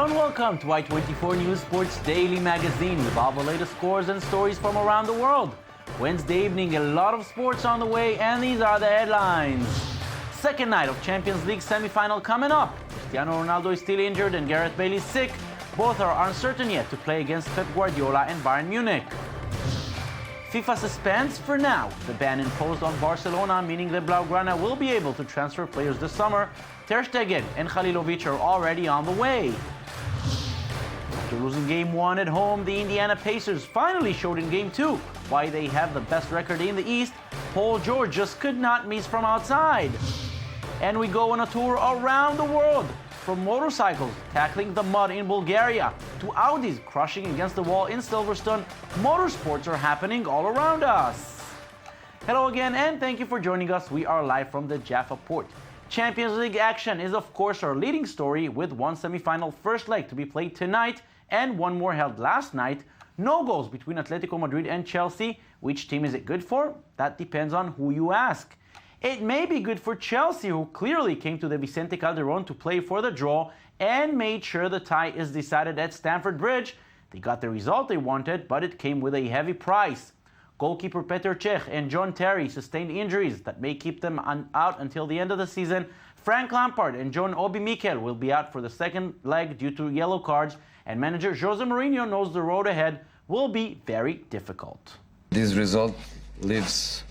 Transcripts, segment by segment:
Hello and welcome to I24 News Sports Daily Magazine with all the latest scores and stories from around the world. Wednesday evening, a lot of sports on the way, and these are the headlines. Second night of Champions League semi-final coming up. Cristiano Ronaldo is still injured and Gareth Bale is sick. Both are uncertain yet to play against Pep Guardiola and Bayern Munich. FIFA suspends for now the ban imposed on Barcelona, meaning the Blaugrana will be able to transfer players this summer. Ter Stegen and Halilovic are already on the way. After losing Game 1 at home, the Indiana Pacers finally showed in Game 2 why they have the best record in the East. Paul George just could not miss from outside. And we go on a tour around the world, from motorcycles tackling the mud in Bulgaria to Audis crushing against the wall in Silverstone. Motorsports are happening all around us. Hello again, and thank you for joining us. We are live from the Jaffa Port. Champions League action is, of course, our leading story, with one semi-final first leg to be played tonight and one more held last night. No goals between Atletico Madrid and Chelsea. Which team is it good for? That depends on who you ask. It may be good for Chelsea, who clearly came to the Vicente Calderón to play for the draw and made sure the tie is decided at Stamford Bridge. They got the result they wanted, but it came with a heavy price. Goalkeeper Petr Cech and John Terry sustained injuries that may keep them out until the end of the season. Frank Lampard and John Obi Mikel will be out for the second leg due to yellow cards, and manager Jose Mourinho knows the road ahead will be very difficult. This result leaves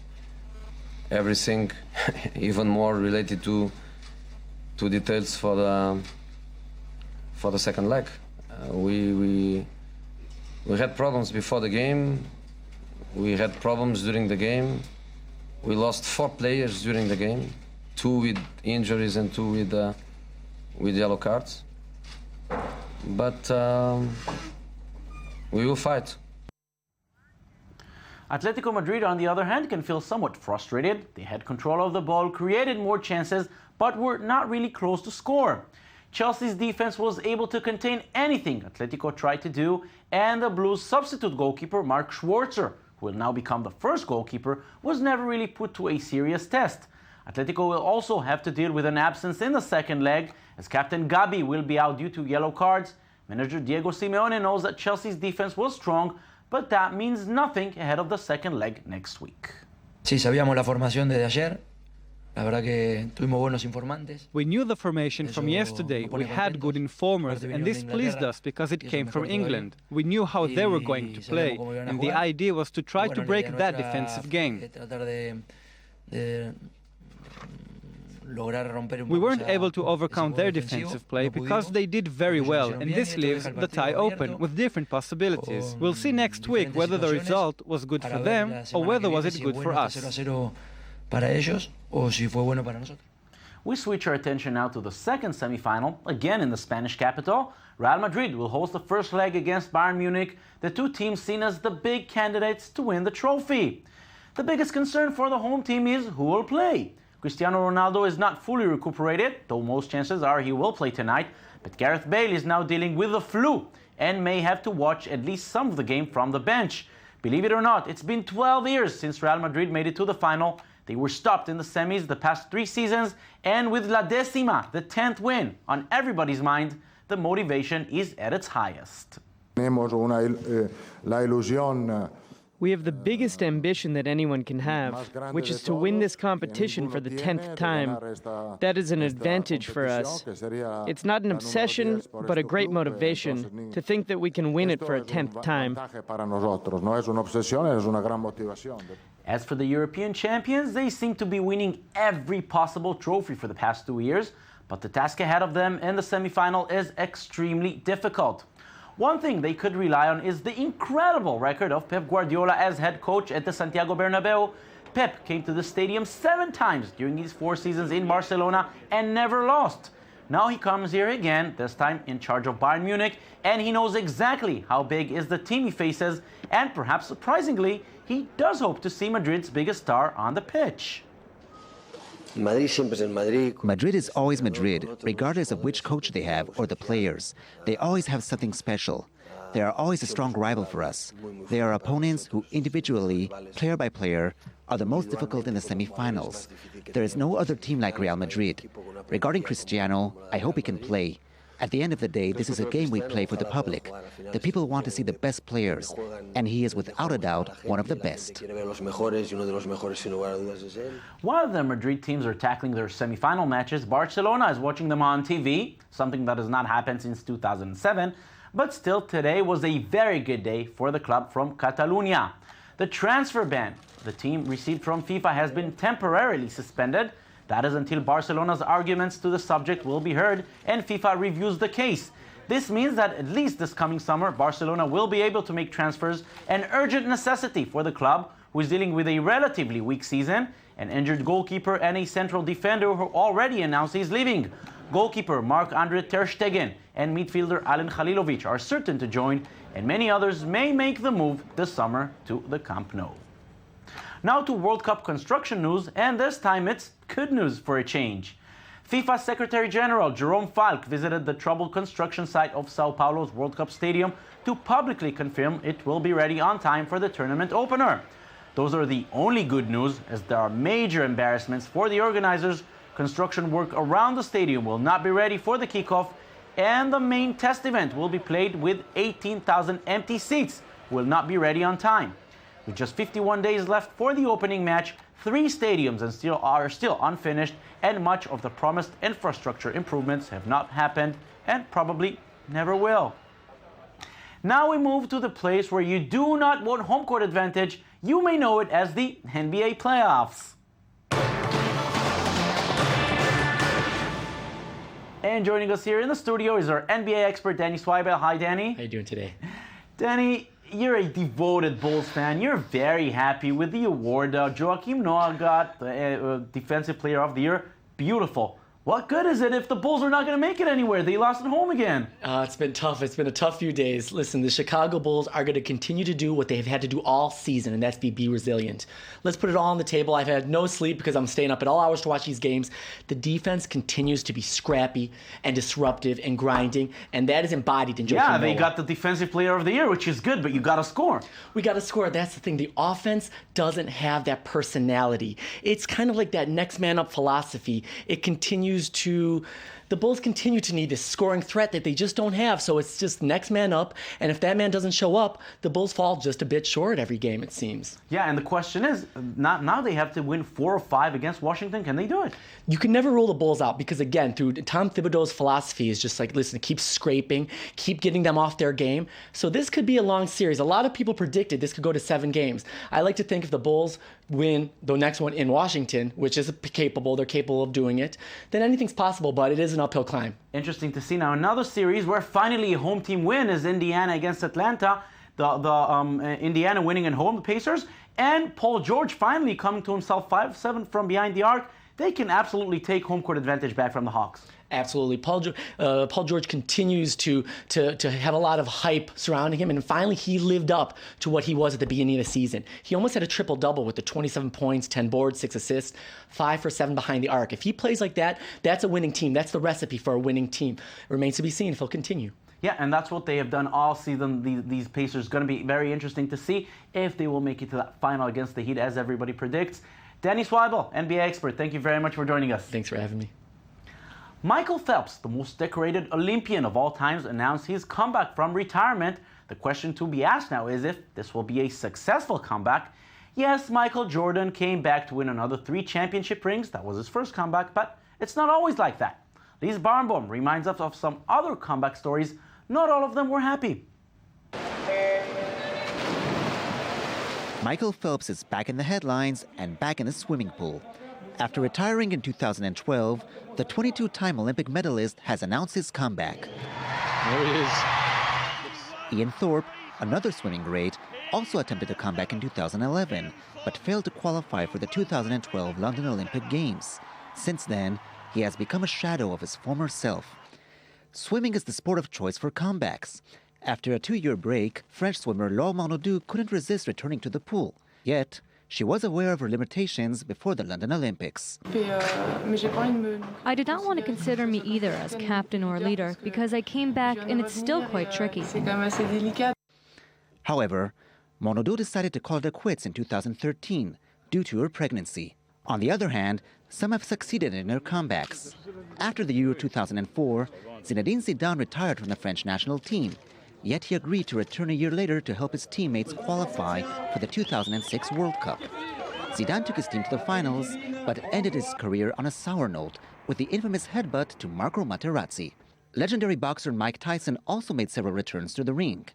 everything even more related to details for the second leg. We had problems before the game. We had problems during the game. We lost 4 players during the game, 2 with injuries and 2 with yellow cards. But we will fight. Atletico Madrid, on the other hand, can feel somewhat frustrated. They had control of the ball, created more chances, but were not really close to score. Chelsea's defense was able to contain anything Atletico tried to do, and the Blues' substitute goalkeeper, Mark Schwarzer, who will now become the first goalkeeper, was never really put to a serious test. Atletico will also have to deal with an absence in the second leg, as captain Gabi will be out due to yellow cards. Manager Diego Simeone knows that Chelsea's defense was strong, but that means nothing ahead of the second leg next week. Sí, sabíamos la formación desde ayer. La verdad que tuvimos buenos informantes. We knew the formation from yesterday. We had good informers, and this pleased us because it came from England. We knew how they were going to play, and the idea was to try to break that defensive game. We weren't able to overcome their defensive play because they did very well, and this leaves the tie open with different possibilities. We'll see next week whether the result was good for them or whether was it good for us. We switch our attention now to the second semi-final, again in the Spanish capital. Real Madrid will host the first leg against Bayern Munich, the two teams seen as the big candidates to win the trophy. The biggest concern for the home team is who will play. Cristiano Ronaldo is not fully recuperated, though most chances are he will play tonight, but Gareth Bale is now dealing with the flu and may have to watch at least some of the game from the bench. Believe it or not, it's been 12 years since Real Madrid made it to the final. They were stopped in the semis the past 3 seasons, and with La Décima, the 10th win, on everybody's mind, the motivation is at its highest. We have the biggest ambition that anyone can have, which is to win this competition for the 10th time. That is an advantage for us. It's not an obsession, but a great motivation to think that we can win it for a 10th time. As for the European champions, they seem to be winning every possible trophy for the past 2 years, but the task ahead of them in the semi-final is extremely difficult. One thing they could rely on is the incredible record of Pep Guardiola as head coach at the Santiago Bernabeu. Pep came to the stadium 7 times during his 4 seasons in Barcelona and never lost. Now he comes here again, this time in charge of Bayern Munich, and he knows exactly how big is the team he faces, and perhaps surprisingly, he does hope to see Madrid's biggest star on the pitch. Madrid is always Madrid, regardless of which coach they have or the players. They always have something special. They are always a strong rival for us. They are opponents who individually, player by player, are the most difficult in the semi-finals. There is no other team like Real Madrid. Regarding Cristiano, I hope he can play. At the end of the day, this is a game we play for the public. The people want to see the best players, and he is without a doubt one of the best. While the Madrid teams are tackling their semi-final matches, Barcelona is watching them on TV, something that has not happened since 2007, but still today was a very good day for the club from Catalonia. The transfer ban the team received from FIFA has been temporarily suspended. That is until Barcelona's arguments to the subject will be heard and FIFA reviews the case. This means that at least this coming summer, Barcelona will be able to make transfers, an urgent necessity for the club, who is dealing with a relatively weak season, an injured goalkeeper and a central defender who already announced he's leaving. Goalkeeper Marc-Andre ter Stegen and midfielder Alen Halilovic are certain to join, and many others may make the move this summer to the Camp Nou. Now to World Cup construction news, and this time it's good news for a change. FIFA Secretary General Jerome Falk visited the troubled construction site of Sao Paulo's World Cup Stadium to publicly confirm it will be ready on time for the tournament opener. Those are the only good news, as there are major embarrassments for the organizers. Construction work around the stadium will not be ready for the kickoff, and the main test event will be played with 18,000 empty seats, will not be ready on time. With just 51 days left for the opening match, 3 stadiums are still unfinished, and much of the promised infrastructure improvements have not happened and probably never will. Now we move to the place where you do not want home court advantage. You may know it as the NBA playoffs. And joining us here in the studio is our NBA expert, Danny Swibel. Hi, Danny. How you doing today? Danny, you're a devoted Bulls fan. You're very happy with the award. Joakim Noah got Defensive Player of the Year. Beautiful. What good is it if the Bulls are not going to make it anywhere? They lost at home again. It's been tough. It's been a tough few days. Listen, the Chicago Bulls are going to continue to do what they've had to do all season, and that's be resilient. Let's put it all on the table. I've had no sleep because I'm staying up at all hours to watch these games. The defense continues to be scrappy and disruptive and grinding, and that is embodied in Joakim Noah. Yeah, they got the Defensive Player of the Year, which is good, but you got to score. We got to score. That's the thing. The offense doesn't have that personality. It's kind of like that next man up philosophy. The Bulls continue to need this scoring threat that they just don't have, so it's just next man up, and if that man doesn't show up, the Bulls fall just a bit short every game, it seems. Yeah, and the question is, now they have to win 4 or 5 against Washington. Can they do it? You can never rule the Bulls out because, again, through Tom Thibodeau's philosophy is just like, listen, keep scraping, keep getting them off their game. So this could be a long series. A lot of people predicted this could go to 7 games. I like to think if the Bulls win the next one in Washington, which is they're capable of doing it, then anything's possible, but it is an uphill climb. Interesting to see. Now another series where finally a home team win is Indiana against Atlanta. Indiana winning at home, the Pacers, and Paul George finally coming to himself 5-7 from behind the arc. They can absolutely take home court advantage back from the Hawks. Absolutely. Paul George continues to have a lot of hype surrounding him, and finally he lived up to what he was at the beginning of the season. He almost had a triple-double with the 27 points, 10 boards, 6 assists, 5 for 7 behind the arc. If he plays like that, that's a winning team. That's the recipe for a winning team. It remains to be seen if he'll continue. Yeah, and that's what they have done all season. These Pacers going to be very interesting to see if they will make it to that final against the Heat, as everybody predicts. Danny Swibel, NBA expert, thank you very much for joining us. Thanks for having me. Michael Phelps, the most decorated Olympian of all times, announced his comeback from retirement. The question to be asked now is if this will be a successful comeback. Yes, Michael Jordan came back to win another 3 championship rings. That was his first comeback, but it's not always like that. Lise Barnbaum reminds us of some other comeback stories. Not all of them were happy. Michael Phelps is back in the headlines and back in the swimming pool. After retiring in 2012, the 22-time Olympic medalist has announced his comeback. There he is. Ian Thorpe, another swimming great, also attempted a comeback in 2011, but failed to qualify for the 2012 London Olympic Games. Since then, he has become a shadow of his former self. Swimming is the sport of choice for comebacks. After a 2-year break, French swimmer Laure Manodou couldn't resist returning to the pool. Yet, she was aware of her limitations before the London Olympics. I did not want to consider me either as captain or leader because I came back and it's still quite tricky. However, Manodou decided to call it quits in 2013 due to her pregnancy. On the other hand, some have succeeded in their comebacks. After the Euro 2004, Zinedine Zidane retired from the French national team, yet he agreed to return a year later to help his teammates qualify for the 2006 World Cup. Zidane took his team to the finals, but ended his career on a sour note with the infamous headbutt to Marco Materazzi. Legendary boxer Mike Tyson also made several returns to the ring.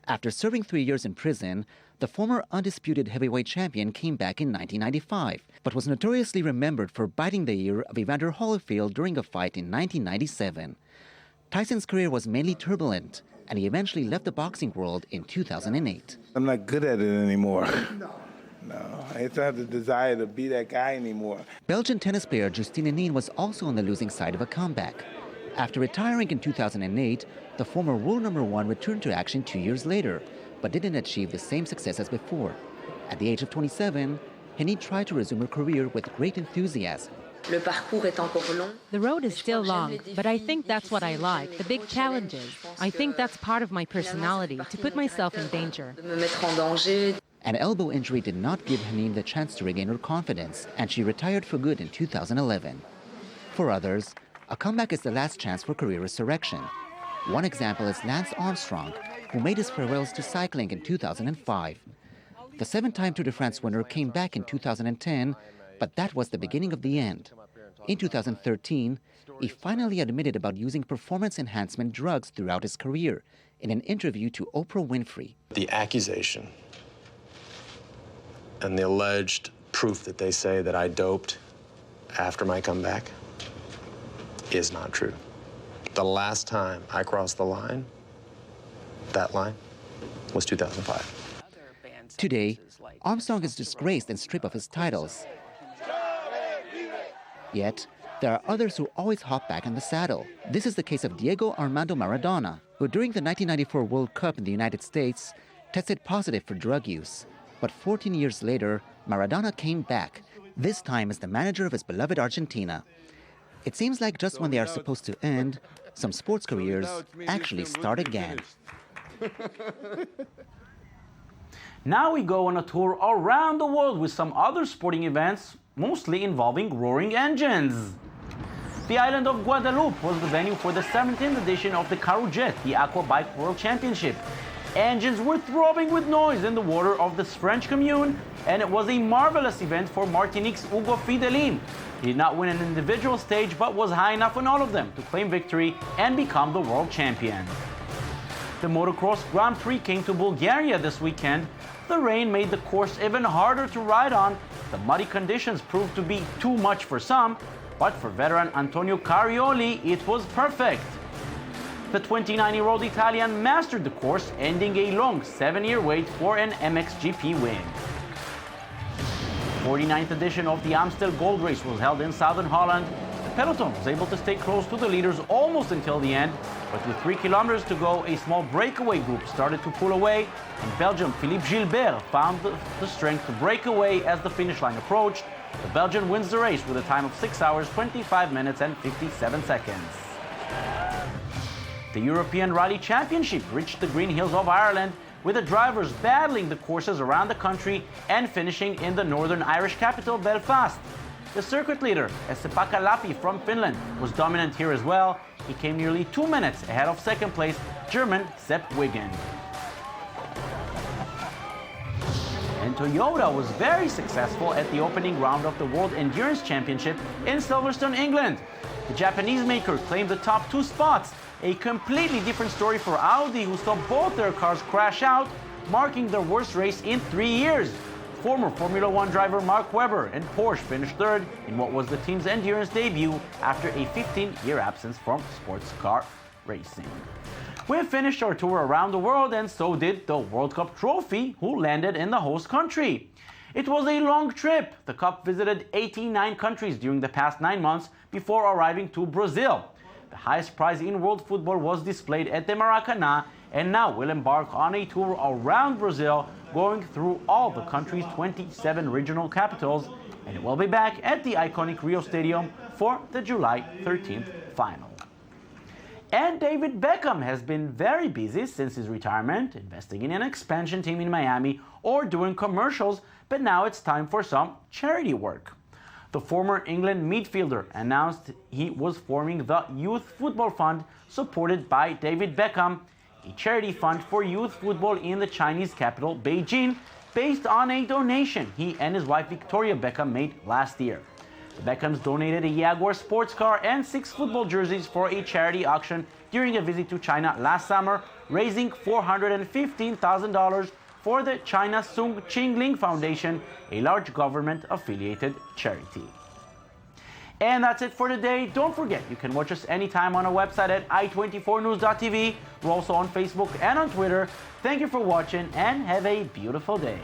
After serving 3 years in prison, the former undisputed heavyweight champion came back in 1995, but was notoriously remembered for biting the ear of Evander Holyfield during a fight in 1997. Tyson's career was mainly turbulent, and he eventually left the boxing world in 2008. I'm not good at it anymore. No, I don't have the desire to be that guy anymore. Belgian tennis player Justine Henin was also on the losing side of a comeback. After retiring in 2008, the former world number one returned to action 2 years later, but didn't achieve the same success as before. At the age of 27, Henin tried to resume her career with great enthusiasm. The road is still long, but I think that's what I like, the big challenges. I think that's part of my personality, to put myself in danger. An elbow injury did not give Henin the chance to regain her confidence, and she retired for good in 2011. For others, a comeback is the last chance for career resurrection. One example is Lance Armstrong, who made his farewells to cycling in 2005. The 7-time Tour de France winner came back in 2010, but that was the beginning of the end. In 2013, he finally admitted about using performance enhancement drugs throughout his career in an interview to Oprah Winfrey. The accusation and the alleged proof that they say that I doped after my comeback is not true. The last time I crossed the line, that line, was 2005. Today, Armstrong is disgraced and stripped of his titles. Yet, there are others who always hop back in the saddle. This is the case of Diego Armando Maradona, who during the 1994 World Cup in the United States tested positive for drug use. But 14 years later, Maradona came back, this time as the manager of his beloved Argentina. It seems like just when they are supposed to end, some sports careers actually start again. Now we go on a tour around the world with some other sporting events, mostly involving roaring engines. The island of Guadeloupe was the venue for the 17th edition of the Caroujet, the Aqua Bike World Championship. Engines were throbbing with noise in the water of this French commune, and it was a marvelous event for Martinique's Hugo Fidelin. He did not win an individual stage, but was high enough on all of them to claim victory and become the world champion. The motocross Grand Prix came to Bulgaria this weekend. The rain made the course even harder to ride on. The muddy conditions proved to be too much for some, but for veteran Antonio Carioli, it was perfect. The 29-year-old Italian mastered the course, ending a long 7-year wait for an MXGP win. The 49th edition of the Amstel Gold Race was held in southern Holland. The peloton was able to stay close to the leaders almost until the end, but with 3 kilometers to go, a small breakaway group started to pull away, and Belgian Philippe Gilbert found the strength to break away as the finish line approached. The Belgian wins the race with a time of 6 hours, 25 minutes and 57 seconds. The European Rally Championship reached the Green Hills of Ireland, with the drivers battling the courses around the country and finishing in the Northern Irish capital, Belfast. The circuit leader, Esa-Pekka Lappi from Finland, was dominant here as well. He came nearly 2 minutes ahead of second place, German Sepp Wiggin. And Toyota was very successful at the opening round of the World Endurance Championship in Silverstone, England. The Japanese maker claimed the top 2 spots. A completely different story for Audi, who saw both their cars crash out, marking their worst race in 3 years. Former Formula One driver Mark Webber and Porsche finished third in what was the team's endurance debut after a 15-year absence from sports car racing. We've finished our tour around the world, and so did the World Cup trophy, who landed in the host country. It was a long trip. The Cup visited 89 countries during the past 9 months before arriving to Brazil. The highest prize in world football was displayed at the Maracanã, and now we'll embark on a tour around Brazil, going through all the country's 27 regional capitals, and we'll be back at the iconic Rio Stadium for the July 13th final. And David Beckham has been very busy since his retirement, investing in an expansion team in Miami or doing commercials, but now it's time for some charity work. The former England midfielder announced he was forming the Youth Football Fund, supported by David Beckham, a charity fund for youth football in the Chinese capital, Beijing, based on a donation he and his wife Victoria Beckham made last year. The Beckhams donated a Jaguar sports car and 6 football jerseys for a charity auction during a visit to China last summer, raising $415,000 for the China Sung Chingling Foundation, a large government-affiliated charity. And that's it for today. Don't forget, you can watch us anytime on our website at i24news.tv. We're also on Facebook and on Twitter. Thank you for watching and have a beautiful day.